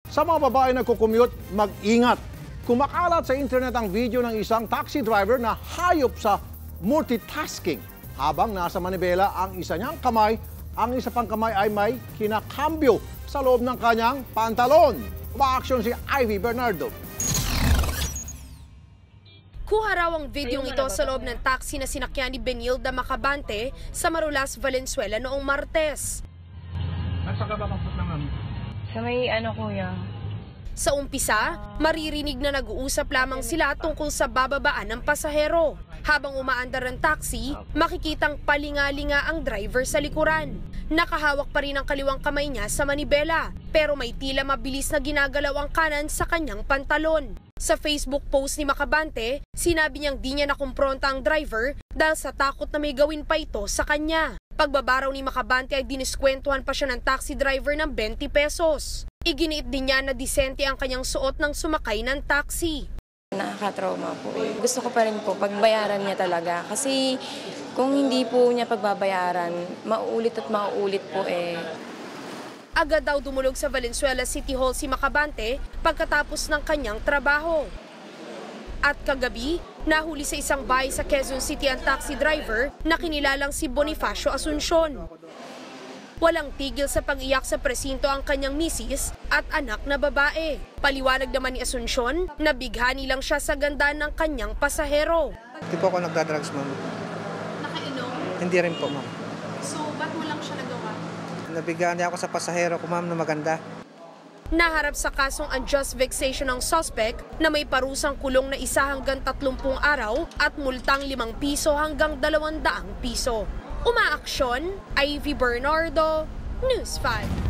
Sa mga babae na kukumute, mag-ingat. Kumakalat sa internet ang video ng isang taxi driver na hayop sa multitasking. Habang nasa manibela ang isa niyang kamay, ang isa pang kamay ay may kinakambyo sa loob ng kanyang pantalon. Umaaksyon si Ivy Bernardo. Kuha raw ang videong ito sa loob ng taxi na sinakyan ni Benilda Macabante sa Marulas, Valenzuela noong Martes. Nasa ka ba ng ma'am? Sa may kuya. Sa umpisa, maririnig na nag-uusap lamang sila tungkol sa bababaan ng pasahero. Habang umaandar ang taxi, makikitang palingalinga ang driver sa likuran. Nakahawak pa rin ang kaliwang kamay niya sa manibela, pero may tila mabilis na ginagalaw ang kanan sa kanyang pantalon. Sa Facebook post ni Macabante, sinabi niyang di niya nakumpronta ang driver dahil sa takot na may gawin pa ito sa kanya. Pagbabaraw ni Macabante ay diniskwentuhan pa siya ng taxi driver ng 20 pesos. Iginiit din niya na disente ang kanyang suot ng sumakay ng taxi. Nakakatrauma po. Gusto ko pa rin po pagbayaran niya talaga kasi kung hindi po niya pagbabayaran, mauulit at mauulit po Agad daw dumulog sa Valenzuela City Hall si Macabante pagkatapos ng kanyang trabaho. At kagabi, nahuli sa isang bahay sa Quezon City ang taxi driver na kinilalang si Bonifacio Asuncion. Walang tigil sa pag-iyak sa presinto ang kanyang misis at anak na babae. Paliwanag naman ni Asuncion na bighani lang siya sa ganda ng kanyang pasahero. Hindi po ako nagdadrugs, ma'am. Nakainom? Hindi rin po, ma'am. So, ba't mo lang siya nagawa? Nabigyan ako sa pasahero ko, ma'am, na maganda. Naharap sa kasong unjust vexation ng suspect na may parusang kulong na 1 hanggang 30 araw at multang 5 piso hanggang 200 piso. Umaaksyon, Ivy Bernardo, News 5.